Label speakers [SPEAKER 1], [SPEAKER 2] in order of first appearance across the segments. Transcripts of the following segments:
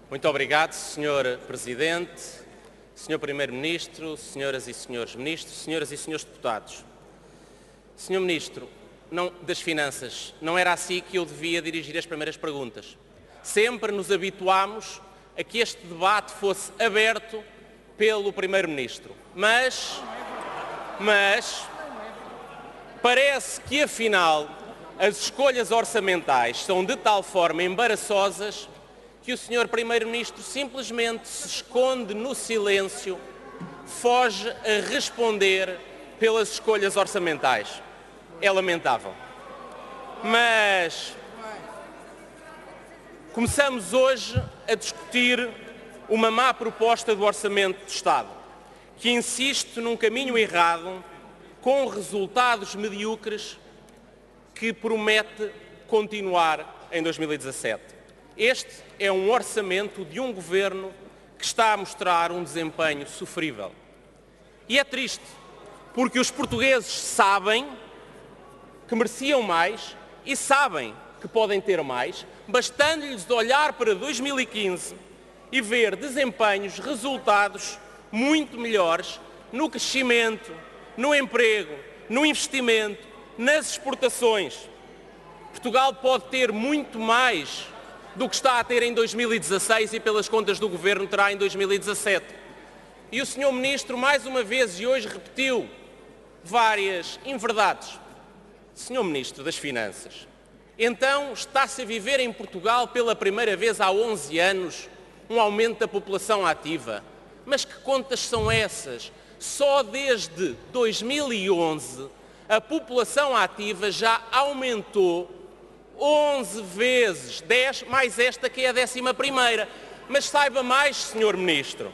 [SPEAKER 1] Muito obrigado, Sr. Presidente, Sr. Primeiro-Ministro, Senhoras e Senhores Ministros, Senhoras e Senhores Deputados. Sr. Ministro das Finanças, não era assim que eu devia dirigir as primeiras perguntas. Sempre nos habituámos a que este debate fosse aberto pelo Primeiro-Ministro. Mas parece que, afinal, as escolhas orçamentais são de tal forma embaraçosas que o Sr. Primeiro-Ministro simplesmente se esconde no silêncio, foge a responder pelas escolhas orçamentais. É lamentável. Mas começamos hoje a discutir uma má proposta do Orçamento de Estado, que insiste num caminho errado, com resultados medíocres, que promete continuar em 2017. Este é um orçamento de um governo que está a mostrar um desempenho sofrível. E é triste, porque os portugueses sabem que mereciam mais e sabem que podem ter mais, bastando-lhes olhar para 2015 e ver desempenhos, resultados muito melhores no crescimento, no emprego, no investimento, nas exportações. Portugal pode ter muito mais do que está a ter em 2016 e, pelas contas do Governo, terá em 2017. E o Sr. Ministro, mais uma vez e hoje, repetiu várias inverdades. Sr. Ministro das Finanças, então está-se a viver em Portugal pela primeira vez há 11 anos um aumento da população ativa. Mas que contas são essas? Só desde 2011 a população ativa já aumentou 11 vezes, 10 mais esta que é a 11ª. Mas saiba mais, Sr. Ministro,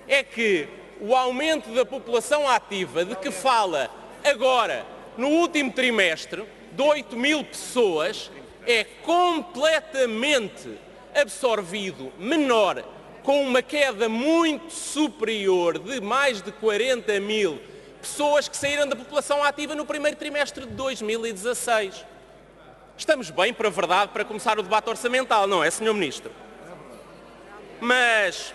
[SPEAKER 1] é que o aumento da população ativa de que fala agora, no último trimestre, de 8 mil pessoas, é completamente absorvido, menor, com uma queda muito superior de mais de 40 mil pessoas que saíram da população ativa no primeiro trimestre de 2016. Estamos bem, para a verdade, para começar o debate orçamental, não é, Sr. Ministro? Mas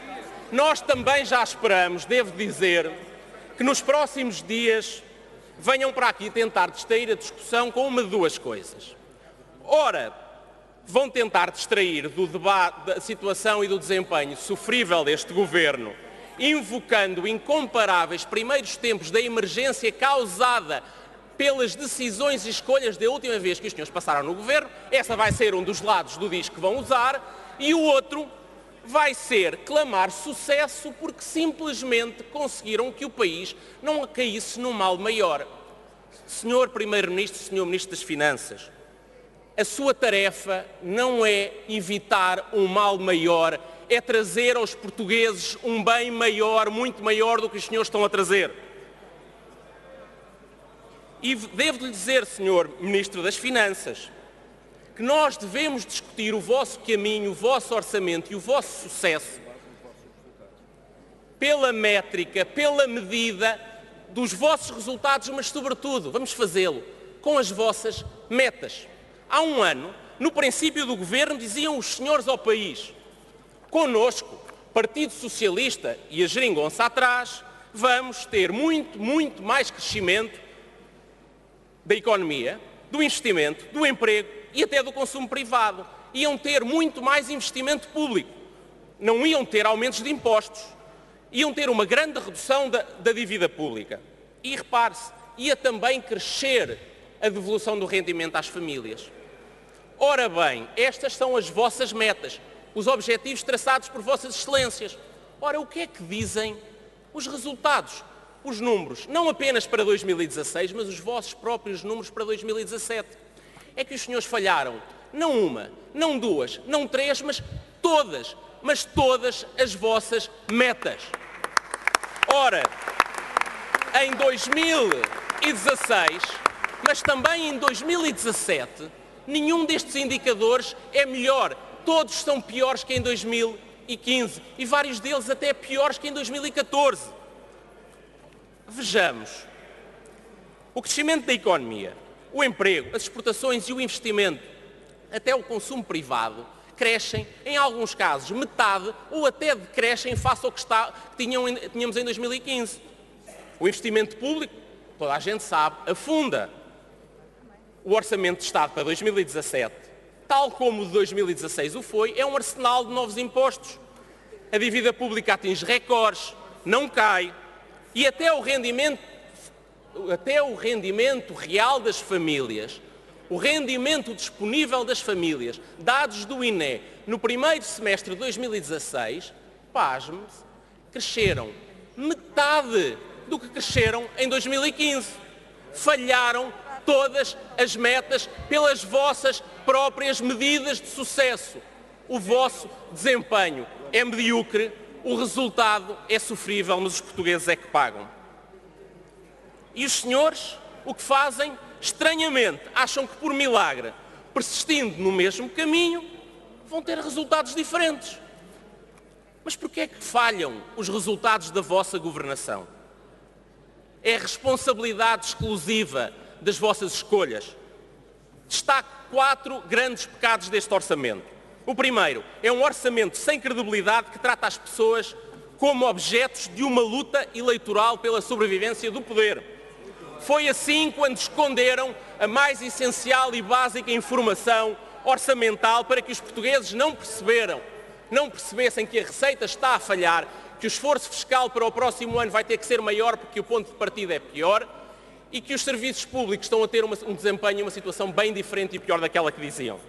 [SPEAKER 1] nós também já esperamos, devo dizer, que nos próximos dias venham para aqui tentar distrair a discussão com uma de duas coisas. Ora, vão tentar distrair do debate, da situação e do desempenho sofrível deste Governo, invocando incomparáveis primeiros tempos da emergência causada pelas decisões e escolhas da última vez que os senhores passaram no Governo. Essa vai ser um dos lados do disco que vão usar, e o outro vai ser clamar sucesso porque simplesmente conseguiram que o país não caísse num mal maior. Senhor Primeiro-Ministro, Senhor Ministro das Finanças, a sua tarefa não é evitar um mal maior, é trazer aos portugueses um bem maior, muito maior do que os senhores estão a trazer. E devo-lhe dizer, Sr. Ministro das Finanças, que nós devemos discutir o vosso caminho, o vosso orçamento e o vosso sucesso pela métrica, pela medida dos vossos resultados, mas, sobretudo, vamos fazê-lo com as vossas metas. Há um ano, no princípio do Governo, diziam os senhores ao país: connosco, Partido Socialista e a geringonça atrás, vamos ter muito mais crescimento da economia, do investimento, do emprego e até do consumo privado. Iam ter muito mais investimento público, não iam ter aumentos de impostos, iam ter uma grande redução da dívida pública. E repare-se, ia também crescer a devolução do rendimento às famílias. Ora bem, estas são as vossas metas, os objetivos traçados por vossas excelências. Ora, o que é que dizem os resultados? Os números, não apenas para 2016, mas os vossos próprios números para 2017. É que os senhores falharam, não uma, não duas, não três, mas todas as vossas metas. Ora, em 2016, mas também em 2017, nenhum destes indicadores é melhor. Todos são piores que em 2015 e vários deles até piores que em 2014. Vejamos, o crescimento da economia, o emprego, as exportações e o investimento, até o consumo privado, crescem, em alguns casos, metade ou até decrescem face ao que tínhamos em 2015. O investimento público, toda a gente sabe, afunda. O Orçamento de Estado para 2017, tal como o de 2016 o foi, é um arsenal de novos impostos. A dívida pública atinge recordes, não cai, e até o rendimento real das famílias, o rendimento disponível das famílias, dados do INE, no primeiro semestre de 2016, pasme-se, cresceram metade do que cresceram em 2015. Falharam todas as metas pelas vossas próprias medidas de sucesso. O vosso desempenho é medíocre, o resultado é sofrível, mas os portugueses é que pagam. E os senhores, o que fazem? Estranhamente, acham que por milagre, persistindo no mesmo caminho, vão ter resultados diferentes. Mas porquê é que falham os resultados da vossa governação? É responsabilidade exclusiva das vossas escolhas. Destaco 4 grandes pecados deste orçamento. O primeiro é um orçamento sem credibilidade que trata as pessoas como objetos de uma luta eleitoral pela sobrevivência do poder. Foi assim quando esconderam a mais essencial e básica informação orçamental para que os portugueses não percebessem que a receita está a falhar, que o esforço fiscal para o próximo ano vai ter que ser maior porque o ponto de partida é pior e que os serviços públicos estão a ter um desempenho e uma situação bem diferente e pior daquela que diziam.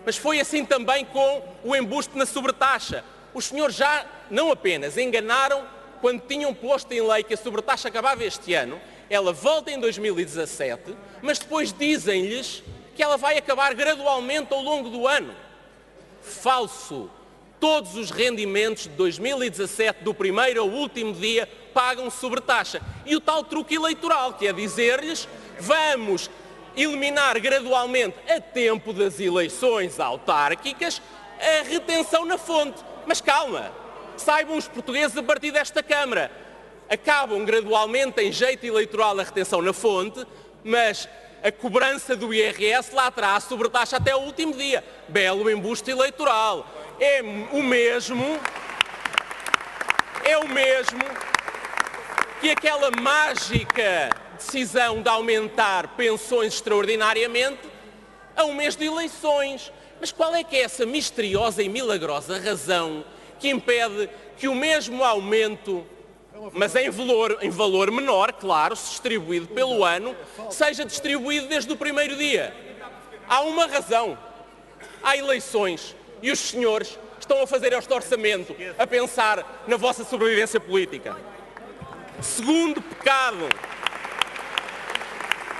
[SPEAKER 1] Mas foi assim também com o embuste na sobretaxa. Os senhores já não apenas enganaram quando tinham posto em lei que a sobretaxa acabava este ano, ela volta em 2017, mas depois dizem-lhes que ela vai acabar gradualmente ao longo do ano. Falso. Todos os rendimentos de 2017, do primeiro ao último dia, pagam sobretaxa. E o tal truque eleitoral, que é dizer-lhes, vamos eliminar gradualmente, a tempo das eleições autárquicas, a retenção na fonte. Mas calma, saibam os portugueses a partir desta Câmara. Acabam gradualmente em jeito eleitoral a retenção na fonte, mas a cobrança do IRS lá atrás sobretaxa até o último dia. Belo embuste eleitoral. É o mesmo que aquela mágica decisão de aumentar pensões extraordinariamente a um mês de eleições. Mas qual é que é essa misteriosa e milagrosa razão que impede que o mesmo aumento, mas em valor menor, claro, se distribuído pelo ano, seja distribuído desde o primeiro dia? Há uma razão. Há eleições. E os senhores estão a fazer este orçamento a pensar na vossa sobrevivência política. Segundo pecado,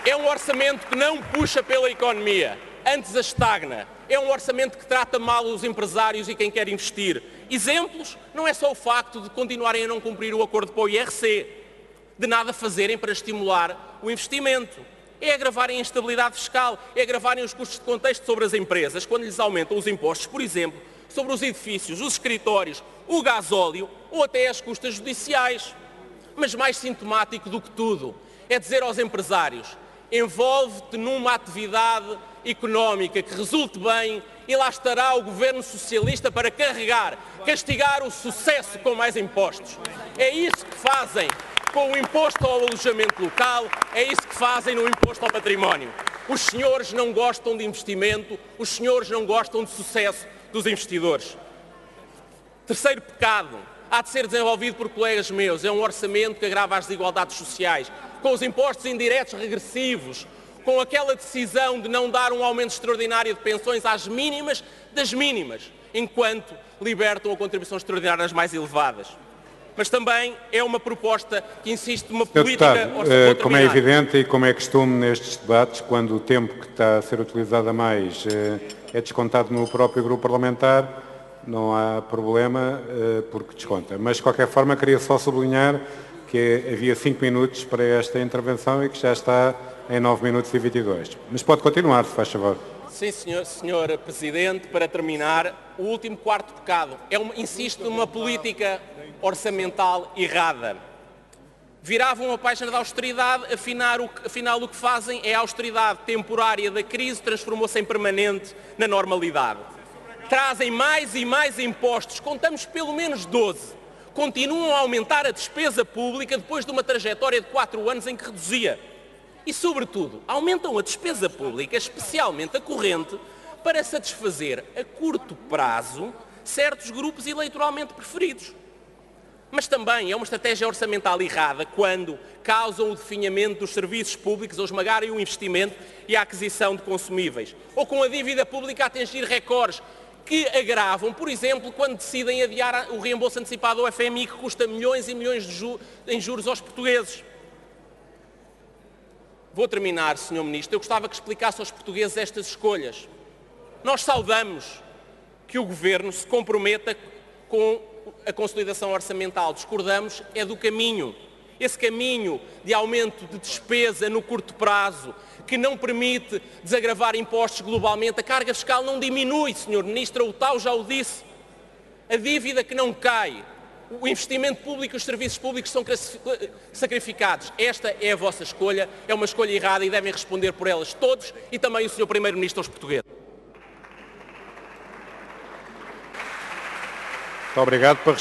[SPEAKER 1] é um orçamento que não puxa pela economia, antes a estagna. É um orçamento que trata mal os empresários e quem quer investir. Exemplos, não é só o facto de continuarem a não cumprir o acordo para o IRC, de nada fazerem para estimular o investimento. É agravarem a instabilidade fiscal, é agravarem os custos de contexto sobre as empresas, quando lhes aumentam os impostos, por exemplo, sobre os edifícios, os escritórios, o gasóleo ou até as custas judiciais. Mas mais sintomático do que tudo é dizer aos empresários: envolve-te numa atividade económica que resulte bem e lá estará o governo socialista para castigar o sucesso com mais impostos. É isso que fazem com o imposto ao alojamento local, é isso que fazem no imposto ao património. Os senhores não gostam de investimento, os senhores não gostam de sucesso dos investidores. Terceiro pecado, há de ser desenvolvido por colegas meus, é um orçamento que agrava as desigualdades sociais, com os impostos indiretos regressivos, com aquela decisão de não dar um aumento extraordinário de pensões às mínimas das mínimas, enquanto libertam a contribuição extraordinária às mais elevadas. Mas também é uma proposta que insiste numa política orçamental.
[SPEAKER 2] Como é evidente e como é costume nestes debates, quando o tempo que está a ser utilizado a mais é descontado no próprio grupo parlamentar, não há problema porque desconta. Mas, de qualquer forma, queria só sublinhar que havia 5 minutos para esta intervenção e que já está em 9 minutos e 22. Mas pode continuar, se faz favor.
[SPEAKER 1] Sim, senhor Presidente, para terminar, o último quarto pecado insiste numa política orçamental errada. Viravam a página da austeridade, afinal o que fazem é a austeridade temporária da crise, transformou-se em permanente na normalidade. trazem mais e mais impostos, contamos pelo menos 12, continuam a aumentar a despesa pública depois de uma trajetória de 4 anos em que reduzia. E, sobretudo, aumentam a despesa pública, especialmente a corrente, para satisfazer a curto prazo certos grupos eleitoralmente preferidos. Mas também é uma estratégia orçamental errada quando causam o definhamento dos serviços públicos ou esmagarem o investimento e a aquisição de consumíveis, ou com a dívida pública a atingir recordes que agravam, por exemplo, quando decidem adiar o reembolso antecipado ao FMI, que custa milhões e milhões em juros aos portugueses. Vou terminar, Sr. Ministro. Eu gostava que explicasse aos portugueses estas escolhas. Nós saudamos que o Governo se comprometa com a consolidação orçamental. Discordamos é do caminho. Esse caminho de aumento de despesa no curto prazo, que não permite desagravar impostos globalmente. A carga fiscal não diminui, Sr. Ministro, o TAU já o disse. A dívida que não cai, o investimento público e os serviços públicos são sacrificados. Esta é a vossa escolha, é uma escolha errada e devem responder por elas todos e também o Sr. Primeiro-Ministro aos portugueses.
[SPEAKER 2] Muito obrigado.